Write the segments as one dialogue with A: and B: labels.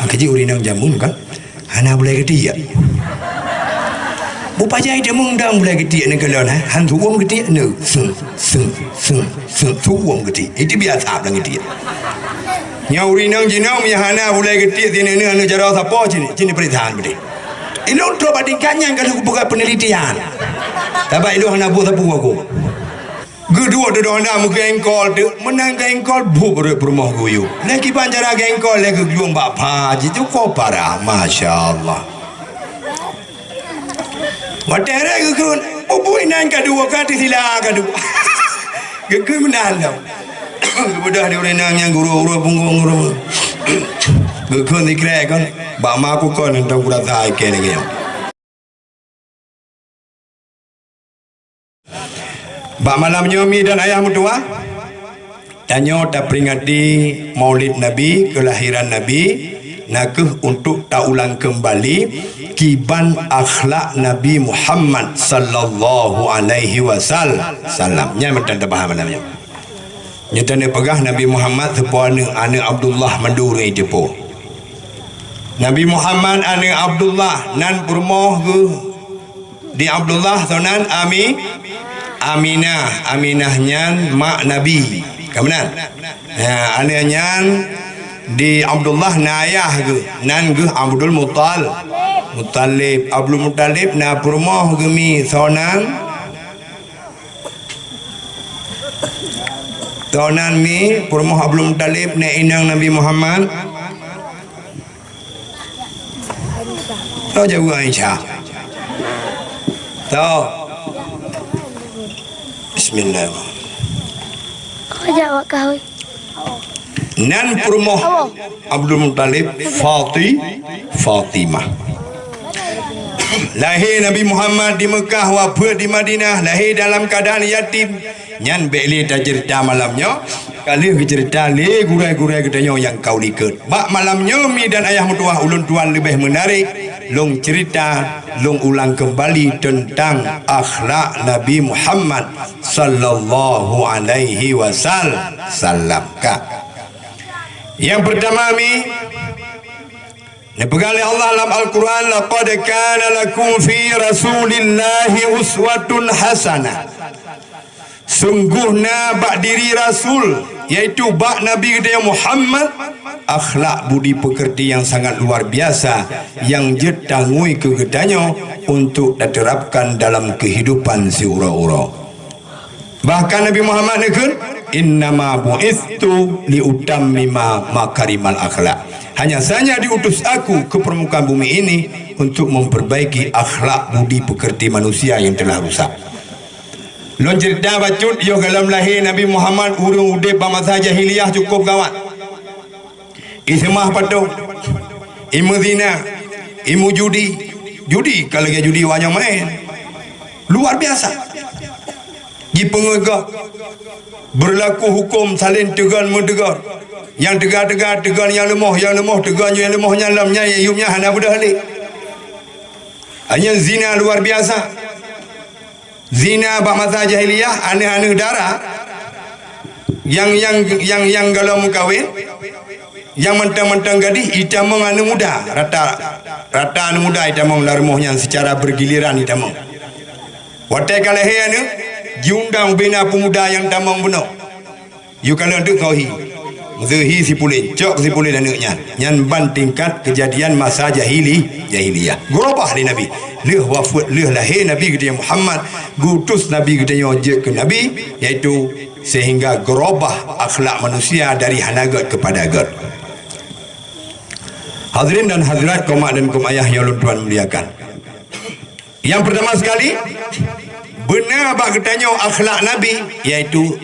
A: Kerja urinang jamun kan. Hana boleh ketia. Bupajai dia mengundang boleh ketia ni kalau nah. Han tu wong ketia ni. Seng tu wong ketia. Itu biasa lang ketia. Nya urinang jinau mi hana boleh ketia sini ni anu cara siapa sini perintah beri. Ilung tu bandingkannya kalau buka penelitian. Tapi ilung hana buat apa aku. Kedua tu dah nak gengkol tu menang gengkol bu berumah guyu. Lagi pancara gengkol lagi juang bapa itu kau parah, masya-Allah. Watere gekun, ubui nan kedua kati sila kedua. Gekun menang dah. Kemudian dia orang yang guru punggung guru. Gekun dikira kan, bapa aku kan entah kurang saya kene. Bak malam nyomi dan ayah mutua tanya tak peringati maulid Nabi, kelahiran Nabi, nakeh untuk tak ulang kembali kiban akhlak Nabi Muhammad sallallahu alaihi wasallam. Nya mentan paham namanya. Nya tanda pegah Nabi Muhammad sepuana anak Abdullah manduri depo. Nabi Muhammad anak Abdullah nan purmoh ke di Abdullah sonan Aminah nyan mak Nabi. Kemudian ya anaknya di Abdullah nayah ke nan ke Abdul Muttalib na purmoh gemi sonan mi purmoh Abdul Muttalib ne inang Nabi Muhammad tahu jauh Aisyah tahu. Bismillahirrahmanirrahim.
B: Kau jawab kau.
A: Nan purmoh Abdul Muttalib Fatimah. Lahir Nabi Muhammad di Mekah, wafat di Madinah, lahir dalam keadaan yatim. Nyan beli dah cerita malamnya. Kali cerita le gurai-gurai gedanya yang kau liket. Bak malamnya mi dan ayah mutuah ulun tuan lebih menarik. Long cerita, long ulang kembali tentang akhlak Nabi Muhammad sallallahu alaihi wasallam. Yang pertama mi dipegang oleh Allah dalam Al-Quran, laqad kana lakum fi rasulillahi uswatun hasanah. Sungguhnya bak diri Rasul, yaitu bak Nabi kita Muhammad, akhlak budi pekerti yang sangat luar biasa yang jetangui kegetanya untuk diterapkan dalam kehidupan si ura-ura. Bahkan Nabi Muhammad nekun, innama bu'istu liutammima makarimal akhlak. Hanya saja diutus aku ke permukaan bumi ini untuk memperbaiki akhlak budi pekerti manusia yang telah rusak. Lon cerita bacut yo dalam lahir Nabi Muhammad urung ude masa jahiliyah cukup gawat. Ismah padu, imu zina, imu judi kalau dia judi wanya main. Luar biasa. Di pengegah berlaku hukum saling tegan mendegar. Yang tegar yang lemah tegar yang lemahnya lamnya yumnya hana budah halik. Hanya zina luar biasa. Zina bak masa jahiliyah aneh-aneh darah yang kalau mau kahwin yang mentang-mentang gadis itamong anu muda rata anu muda itamong larmohnya secara bergiliran itamong watai kalehe anu diundang bina pemuda yang tamong benar you kalau duk kauhi Zuhi si pulin, cok si pulin anaknya. Nyan ban tingkat kejadian masa jahiliyah. Gerobah di Nabi. Leh wafat, leh lahir Nabi kita Muhammad. Gutus Nabi kita ojek ke Nabi. Iaitu sehingga gerobah akhlak manusia dari hanagat kepada agat. Hadirin dan hadirat kaum dan kaum ayah yang tuan muliakan. Yang pertama sekali, benar bak ketanya akhlak Nabi. Iaitu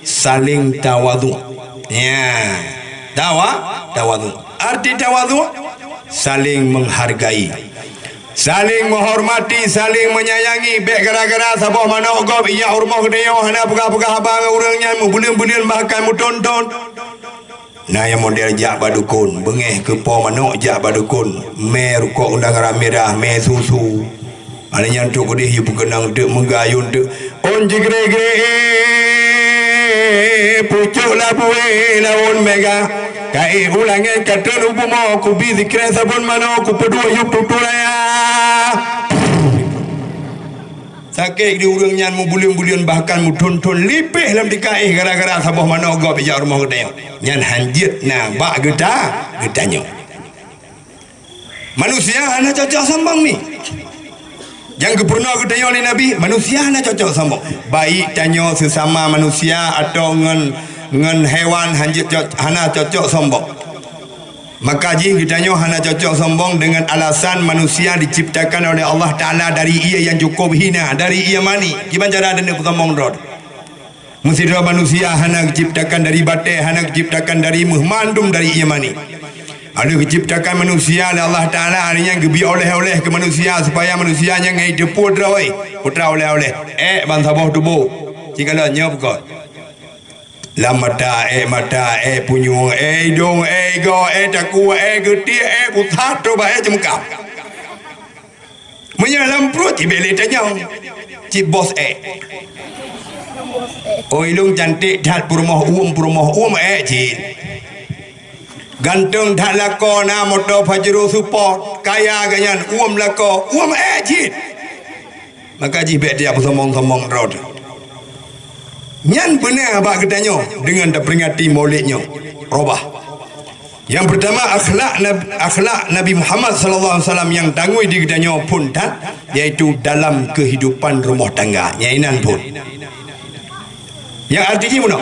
A: saling tawadhu. Ya, tawadhu. Arti tawadhu saling menghargai, saling menghormati, saling menyayangi. Bek gara-gara sabah mana ogop iya hormah kedaya hana pegah-pegah abang urangnya membulin-bulin bahkan mutonton. Nah yang model jak badukun, bengeh ke po manok jak badukun, me rukuk undang merah, me susu. Ada yang tu kodeh yu kenang dek menggayun dek. On jigre-gre pucuk la buwe laun mega Kai ulangi kata lubu mau ku bi zikra sabun mano ku pedua yuk tutulaya. Sakit di urang nyan mu bulion-bulion bahkan mu tun-tun lipih lam dikai gara-gara sabah mano go bija rumah gedanya. Nyan hanjit na bak gedanyo. Manusia hana cocok sambang mi. Yang kepurna gedanya oleh Nabi, manusia hana cocok sambang. Baik tanyo sesama manusia atau ngen hewan hanjit hana cocok sombong. Maka ji kitanya hana cocok sombong dengan alasan manusia diciptakan oleh Allah Ta'ala dari ia yang cukup hina, dari ia mani. Gimana cara ada sombong rod? Mesti manusia hana diciptakan dari batai, hana diciptakan dari muhmandum, dari ia mani. Ada diciptakan manusia oleh Allah Ta'ala yang gebi oleh-oleh ke manusia supaya manusia yang hidup putra oleh-oleh. Bangsa bawah tubuh. Jika lah nyop kau. La mata punyung dong go taku geti putat tu bae jemkap menyalam perut cibele tanyong cibos oi lung cantik dat purmoh jin ganteng dat lako na motor Pajero support kaya ganyan lako jin maka jibek dia somong road. Nyan benar abak kedanyo dengan terperingati maulidnya robah. Yang pertama akhlak Nabi Muhammad sallallahu alaihi wasallam yang tangui di kedanyo pun dan iaitu dalam kehidupan rumah tangga nyainan pun. Yang artinya mana?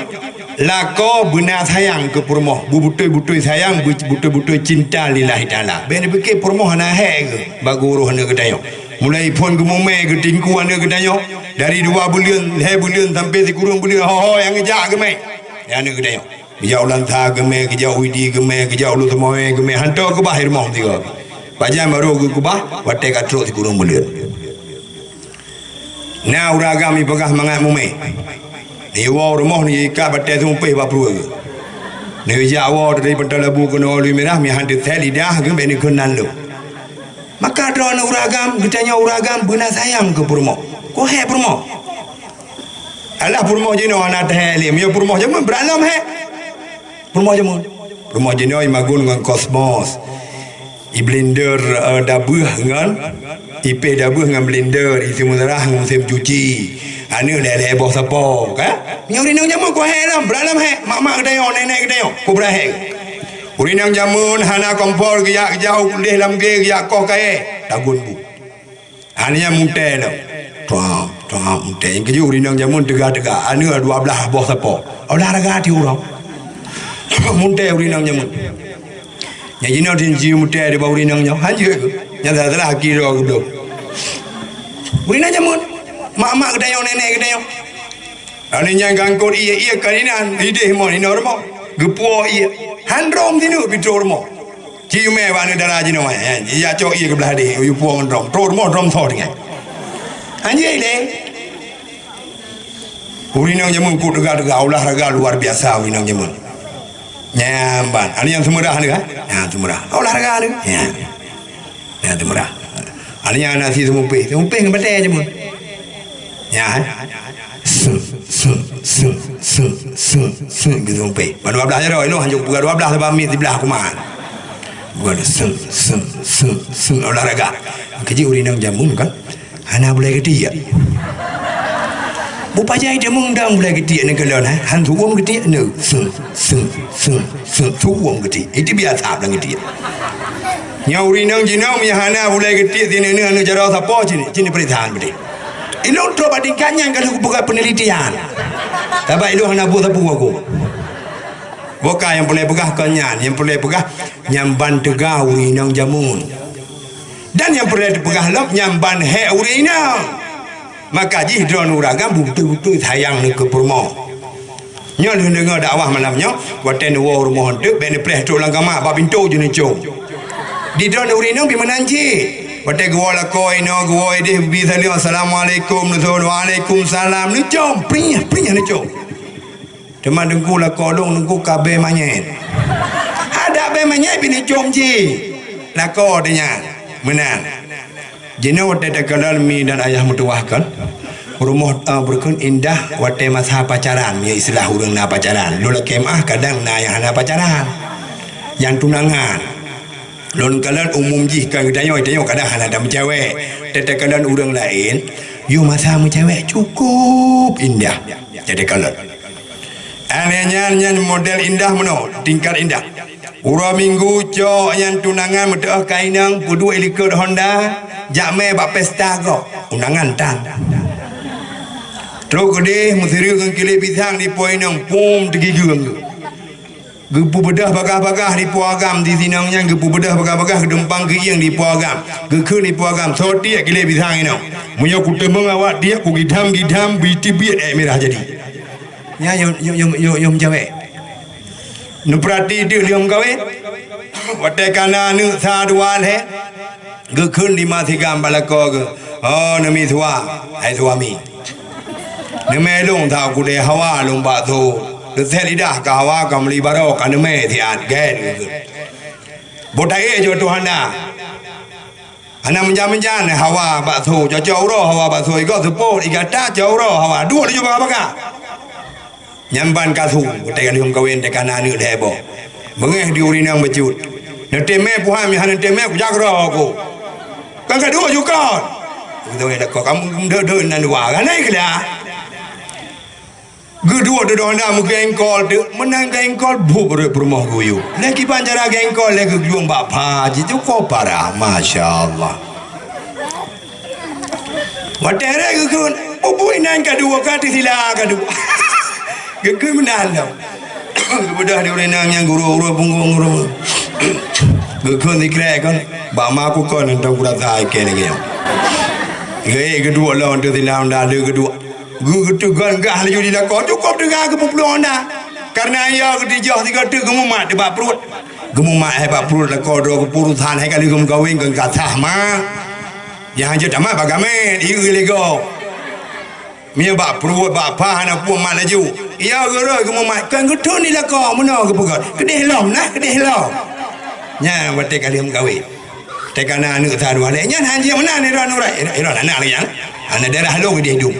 A: Lako benar sayang ke permoh, butuh sayang, butuh cinta lillahi taala. Ben fikir permoh hana ke bagu roh hana kedanyo. Mulai pun gemome ke tingkuan ke kedanyo dari 2 bulan sampai sekurang bulan yang ngejak gemai yang nak kedai kejauh lantar gemai kejauh widi gemai kejauh lu semua gemai hantar ke bahir mau tiga pajam baru ke bah watai kat terus sekurang bulan na uragam ni pegah mangat mume ni wa rumah ni ka batai sumpih bapru ni jawa dari pental lebu kena oli merah mi hantar teh lidah gemai ni kenan lu maka drone uragam gedanya uragam benar sayang ke purmo ko he purmo alah purmo jino ana teh lim yo purmo jamun beralam he purmo jino magun ngan kosmos i blender dabuh ngan IP dabuh ngan blender isi mudarah musim cuci anu lele boh sapo ka nyori nang jamun ko he lam beralam he mak kedayo nenek kedayo ko berahe uri nang jamun hana kompor giak jauh leh lam ge giak ko kae dagun bu hanya munte lo tuang munte yang keju uri nang jamun tegak anu 12 boh sapo olahraga ti urang munte uri nang jamun nya jino tin ji munte di bawah uri nang nyau hanje nya dah kiro gdo uri nang jamun mak kedayo nenek kedayo ani nya gangkot iya kalinan ide mo ni normal gepuo iya handrom tinu bitormo ciume wana daraji no ya cok iya ke belah di yu puang drom tormo drom thor ngai anjay le urinang jamun ku dega olahraga luar biasa urinang jamun nyamban ani yang semurah ni kan ya semurah olahraga ni ya semurah ani yang nasi semumpe ngebate jamun ya gitu pe. Pada 12 jero ino hanjuk buka 12 sebab mi sebelah kuman. Bukan olahraga. Keji urinang jamun kan. Hana boleh gede ya. Bupa jai jamun dang boleh gede ni kelon ha. Han tuom gede no. Tuom gede. Itu biasa dang gede. Nya urinang jinau mi hana boleh gede sini ni anu jaro sapo sini perintah gede. Ilo tro bandingkannya kalau buka penelitian. Tapi ilo hana buat apa aku? Buka yang boleh pegah kanyan, yang boleh pegah nyamban tegah urinang jamun. Dan yang boleh pegah lap nyamban he urinang. Maka jih drone uragam betul-betul sayang ni ke purmo. Nyo dengar dakwah malamnya, waten wo rumah hendak ben preh tu lang kamar ba pintu je ni cung. Di drone urinang pi menanji. Wate gua la koi no gua ide bi salim assalamualaikum nuzul waalaikumsalam ni jom prinya ni jom teman dengku la kodong dengku kabe manyet ada be manyet bini jom ji la ko denya menang jino wate tekalal mi dan ayah mutuahkan rumah berkun indah wate masa pacaran ya istilah urang na pacaran lula kemah kadang na yang na pacaran yang tunangan. Lon kalian umum jih kan tanya kadang ada cewek. Tetapi kalian orang lain, you masa cewek cukup indah. Jadi kalian. Anehnya model indah meno, tingkat indah. Ura minggu cok yang tunangan mudah kainang pudu helikopter Honda, jame bak pesta kok. Undangan tang. Terus kedih musiri kan kili pisang di poinang pum tegigeng. Gepu bedah bagah-bagah di puagam di sinangnya gepu bedah bagah-bagah gedempang kiyang di puagam. Gekun di puagam soti kili pisang ini. Munya kutemeng awak dia ku gidam biti biat merah jadi. Ya yom jawe. Nu perhati dia liom kawin. Watai kana nu sadual he. Gekun di matigam balako ge. Oh nami tua, hai suami. Nami long tahu kude hawa long batu. Deset lidah ka hawa kam libaro kan nami tian gen. Botai jo Tuhan dah. Anak menjan hawa batu jauh roh hawa batu iko support igata jauh roh hawa dua dia juga apa nyamban kasu tekan hum kawin tekan anu lebo mengeh diuri nang becut neteme puham ya neteme ku jagro aku kan kedua juga itu ada kok kamu de nan dua kan ai kala kedua de Honda mu gengkol de menang gengkol bu rumah guyu lagi panjara gengkol lagi juang bapa ji cukup parah masyaallah watere gukun ubui nan kedua kati sila kedua Gekui menandau. Kemudian dia orang yang guru punggung guru. Gekui ni kira kan, bama aku kan entah kuda tay kene kene. Gaya kedua lawan tu tidak ada kedua. Guru tu kan gah lagi di lakon cukup dengan kepuluhan dah. Karena ia ketijah tiga tu gemumat di bak perut. Gemumat hebat perut lakon dua kepurusan hai kali gum kawin kan kata mah. Yang je tamat bagaimana? Iu lego. Mia bak perut bak pah nak puang mak laju. Ia gerai ke mamat kan kutu ni lah kau mana ke pegat. Kedih lom lah, kedih lom. Nya batik kali mengkawin. Tekana anu tadu ale nya hanji mana ni ran urai. Ira anak lagi yang. Ana daerah lo kedih hidung.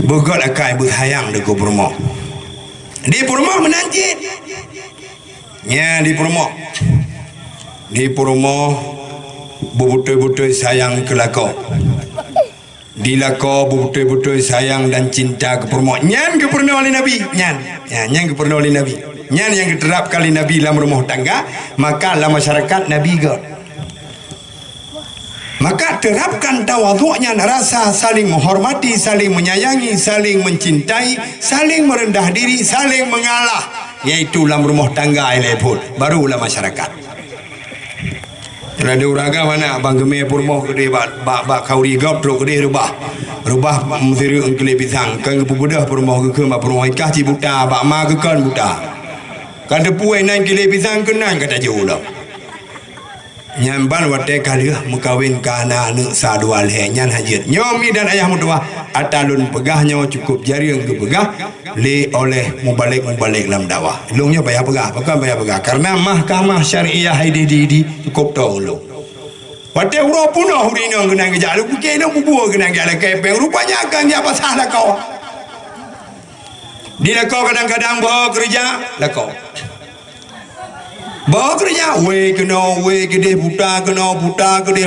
A: Begat akai berhayang deku Purmo. Di Purmo menanjit. Nya di Purmo. Di Purmo bebutai-butai sayang ke lakau. Dilako betul-betul sayang dan cinta ke Purmo. Nyan ke pernah oleh Nabi. Nyan ke pernah oleh Nabi. Nyan yang diterapkan oleh Nabi dalam rumah tangga. Maka dalam masyarakat Nabi ke. Maka terapkan tawaduknya rasa saling menghormati, saling menyayangi, saling mencintai, saling merendah diri, saling mengalah. Yaitu dalam rumah tangga ini pun. Barulah masyarakat. Ada uraga mana bang gemeh Purmo gede bak kauri gap tro gede rubah mesti engkele pisang kan kebudah Purmo ke mak Purmo ikah ci buta bak ma ke kan buta kan depuai nan kele pisang kenan kata jauh nyamban wate kali mukawin kana anu sadual he nyan hajir nyomi dan ayah mudua atalun pegahnya cukup jari yang pegah li oleh mubalik dalam dakwah lungnya bayar pegah bukan bayar pegah karena mahkamah syariah di cukup tahu lu wate uro punah uri nang kenang jalu buke nang bubuh kenang jalu kepeng rupanya akan dia apa salah kau di lakau kadang-kadang bawa kerja lakau bawa kerja, we gede buta gede,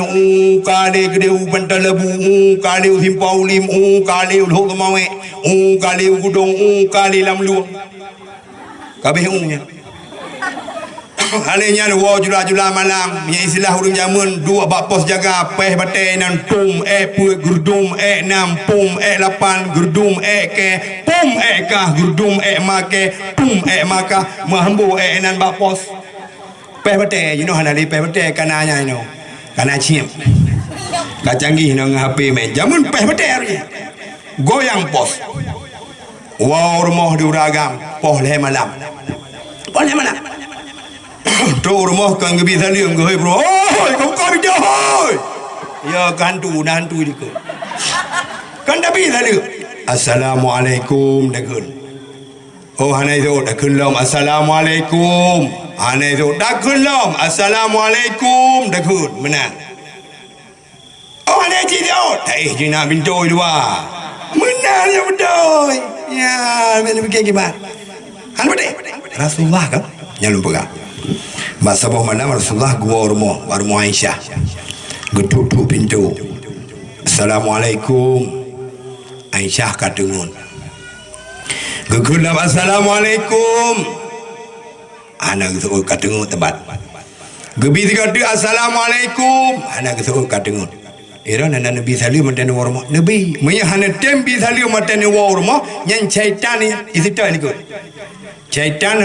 A: kali gede bantal lebu, kali himpau lim, kali ulho kemawe, kali gudong, kali lamlu, kabeh nya. Halenya wo jula malam, nya istilah urang jamun dua bak pos jaga peh batai nan pum pu gurdum nam pum lapan gurdum ke pum kah gurdum make pum maka mahambu nan bak pos. Peh bete, you know hanali peh bete kananya you know. Kana ciem. Ka canggih nang HP main. Jamun peh bete ari. Goyang pos. Wow rumah di uragam, poh le malam. Poh le malam. Tu rumah kan gebi salium ge bro. Oi, kau dia hoi. Ya gantu dikut. Kan tapi salium. Assalamualaikum dekun. Oh hanai tu dekun lom assalamualaikum. Aneh tu dah kelom assalamualaikum dah kun menang oh aneh cium jina bintoi dua menang ya betul ya mana fikir gimana kan betul Rasulullah kan Nyalum pega. Masa bawa mana Rasulullah gua rumah Aisyah. Getutup pintu. Assalamualaikum. Aisyah katungun. Gegulam assalamualaikum. Anak tu katungun tempat. Gebi kata assalamualaikum. Anak tu katungun. Ira nana Nabi sallallahu alaihi wasallam Nabi maya hana tembi sallallahu alaihi wasallam yang syaitan itu tak ikut. Syaitan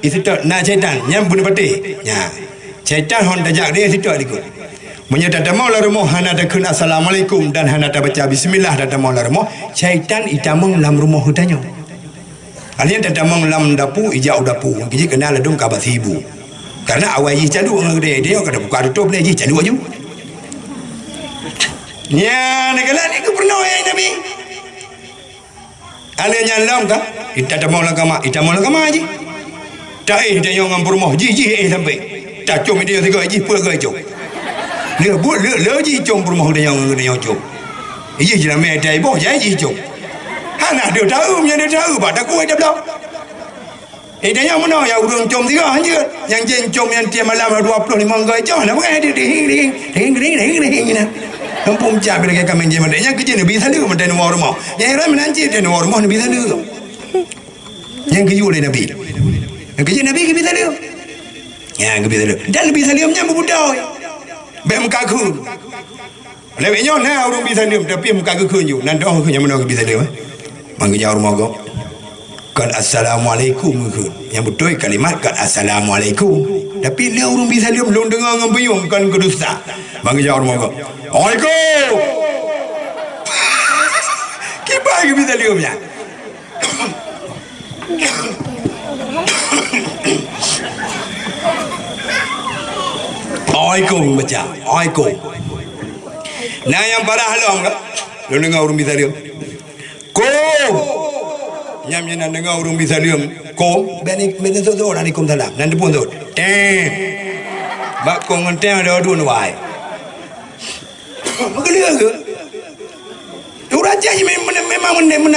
A: itu tak nak syaitan yang bunuh pati. Ya. Syaitan hon dajak dia itu tak ikut. Maya dak mau la rumah hana dak kena assalamualaikum dan hana dak baca bismillah dak mau la rumah syaitan itamang lam rumah hutanyo. Alien dak mau lam dapu ijau dapu giji kena ladung ka basibu. Karena awal ji cadu dia kada buka tutup ni ji cadu aju. Ya, negala ni ku pernah ya Nabi. Ada nyalam ka? Ita mau lagama aja. Tak dia yang ngampur moh ji sampai. Tak cum dia tiga ji pe ke cum. Dia buat le ji cum rumah dia yang cum. Ji je mai dai boh ji cum. Hana dia tahu dia tahu ba tak kuat dah belum. Dia yang mana yang urung cum tiga hanya. Yang jen cum yang tiap malam 25 ke cum. Nak pakai dia ding. Kampung cap bila kami je mandai yang kerja Nabi sallallahu mandai nuar rumah yang ramai nanti dia nuar rumah Nabi sallallahu yang kerja oleh Nabi yang kerja Nabi Nabi sallallahu yang Nabi sallallahu dan Nabi sallallahu menyambut budai baik muka aku lebihnya nah orang Nabi sallallahu tapi muka aku kunju nanti aku yang mana Nabi sallallahu mangkanya rumah kau kan assalamualaikum yang betul kalimat kan assalamualaikum tapi dia orang Nabi sallallahu belum dengar dengan biung kan kedusta mangkanya rumah kau Waalaikum. Kibar ke bisa liumnya? Waalaikum baca. Waalaikum. Nah yang parah halam ke? Lu dengar orang bisa lium. Kom. Nyamnya nak dengar orang bisa lium. Kom. Bani tu alaikum salam. Nanti pun tu. Teng. Bak kong ngenteng ada dua nuai. Mengelia ke? Raja memang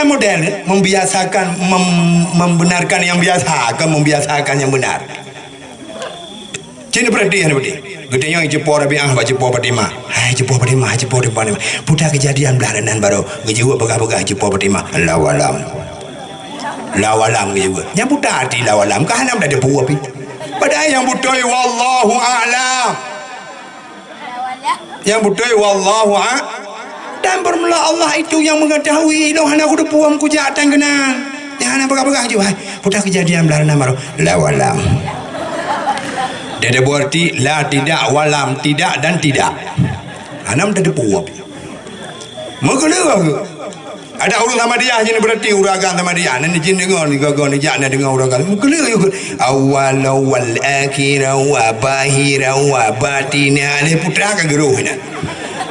A: model membiasakan membenarkan yang biasa ke membiasakan yang benar. Cina perhatian betul. Gede yang cepor abi baca cepor Fatimah. Hai cepor Fatimah. Putar kejadian belaran baru. Gejiwa begah cepor Fatimah. Lawalam gejiwa. Yang putar hati lawalam. Kahanam dah ada buah pi. Padahal yang betul wallahu a'lam. Yang betul wallahu dan bermula Allah itu yang mengetahui loh anak aku puam ku jatan kenal yang anak begah je putar kejadian belaran baru la walam dia ada berarti la tidak walam tidak dan tidak anam dah puam mengeluh ada urang sama dia je berarti uragan sama dia nan jin dengar ni gagal ni jak dengar uragan mengeluh awal wal akhir wa bahir wa batin ale putra ka geruh na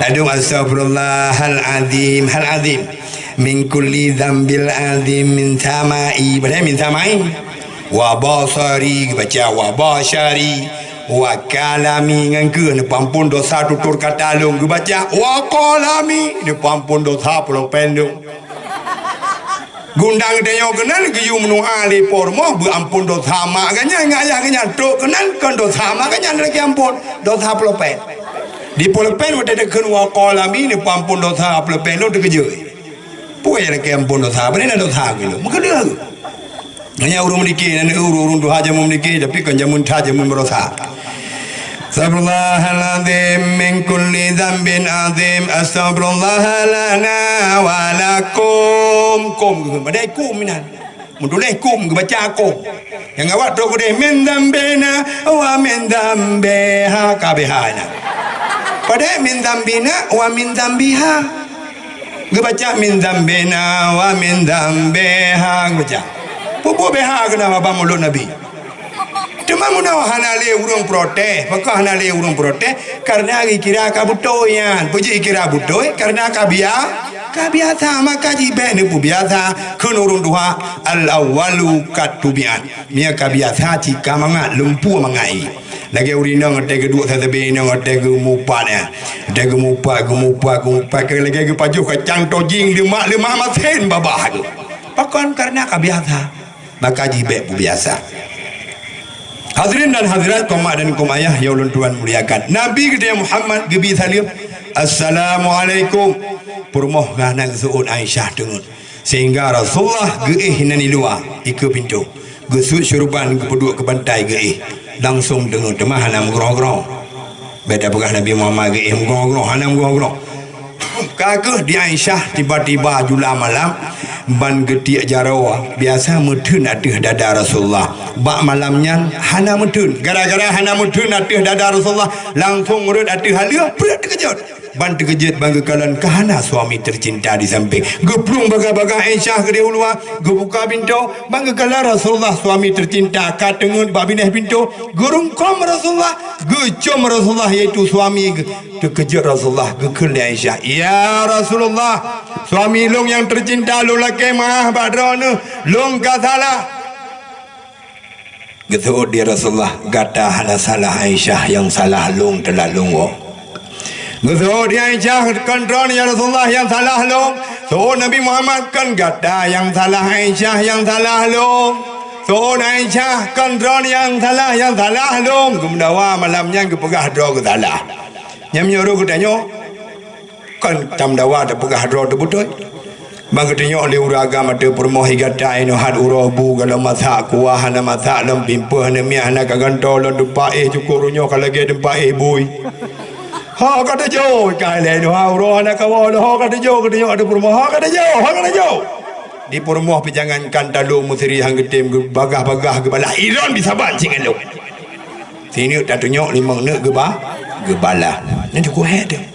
A: adu astagfirullahal azim hal azim min kulli dzambil azim min samai badai min samai wa basari baca wa basari wa kalami ngangkeun pampun dosa tutur katalung baca wa qalami ni pampun dosa pulau pendung gundang deyo kenan giyu menu ali pormo bu ampun dosa makanya ngayah kanya tok kenan kan dosa makanya lagi ampun dosa plopen di plopen wada dekun wa qalami ni pampun dosa plopen lo dekeje puai lagi ampun dosa benar dosa gitu maka dia hanya urung dikit nan urung doha jamu dikit tapi kan jamun tha jamun berosa Astaghfirullahaladzim min kulli dzambin azim astaghfirullah lana wa lakum kum badai kum minan munduleh kum baca kum yang awak tu kudeh min dzambina wa min dzambiha kabihana badai min dzambina wa min dzambiha baca min dzambina wa min dzambiha baca pupu beha kena apa mulut nabi cuma munau hanale urung protes maka hanale urung protes karena kira kabutoyan puji kira butoy karena kabiasa maka jibe ni pu biasa kun urung duha al awwalu katubian mia kabiasa jika manga lempu mangai lagi urina ngate kedua tetapi ina ngate gemupat ya de gemupat ke lagi ke paju kacang tojing lemak masen babah tu pakon karena kabiasa maka jibe pu biasa Hadirin dan hadirat komak dan komayah yang ulun tuan muliakan. Nabi kita Muhammad gebi salim. Assalamualaikum. Permoh nang suun Aisyah dengun. Sehingga Rasulullah geih nani luar ike pintu. Gesut syurban kepeduk ke bantai geih. Langsung dengun temah hanam gerong-gerong. Beda pegah Nabi Muhammad geih gerong-gerong hanam gerong-gerong. Kagah di Aisyah tiba-tiba jula malam ban getik jarawa biasa mudun atih dada Rasulullah. Bak malamnya hana mudun, gara-gara hana mudun atih dada Rasulullah langsung urut atih halia berat terkejut. Ban terkejut bangga kalan kahana suami tercinta di samping. Geplung baga-baga Aisyah ke dia ulua, gebuka pintu bangga kalan Rasulullah suami tercinta katengun babineh pintu, gerungkom Rasulullah, gecom Rasulullah iaitu suami terkejut Rasulullah gekul Aisyah. Ya Rasulullah, suami long yang tercinta lu laki mah badrana long ka salah. Gitu dia Rasulullah gata hala salah Aisyah yang salah long telah lungo. Gitu dia Aisyah kontrol ya Rasulullah yang salah long. So Nabi Muhammad kan gata yang salah Aisyah yang salah long. So Aisyah kontrol yang salah long. Kemudawa malamnya kepegah dro ke salah. Nyam nyuruh katanya kan tam dawa tak pegah dro tu betul. Bang katanya oleh uraga mata permoh gata ino had urabu kalau masak kuah hana masak lam pimpa hana miah hana kagantol dan depa cukurunya kalau ge depa boy. Ha kata jo kai le no ha uro hana kawa ha kata jo katanya ada permoh ha kata jo. Di permoh pejangan kan talu musri hang getem bagah-bagah ke bala Iran bisa bancing elo. Sini tak tunjuk limang nak gebala. Nanti ku head.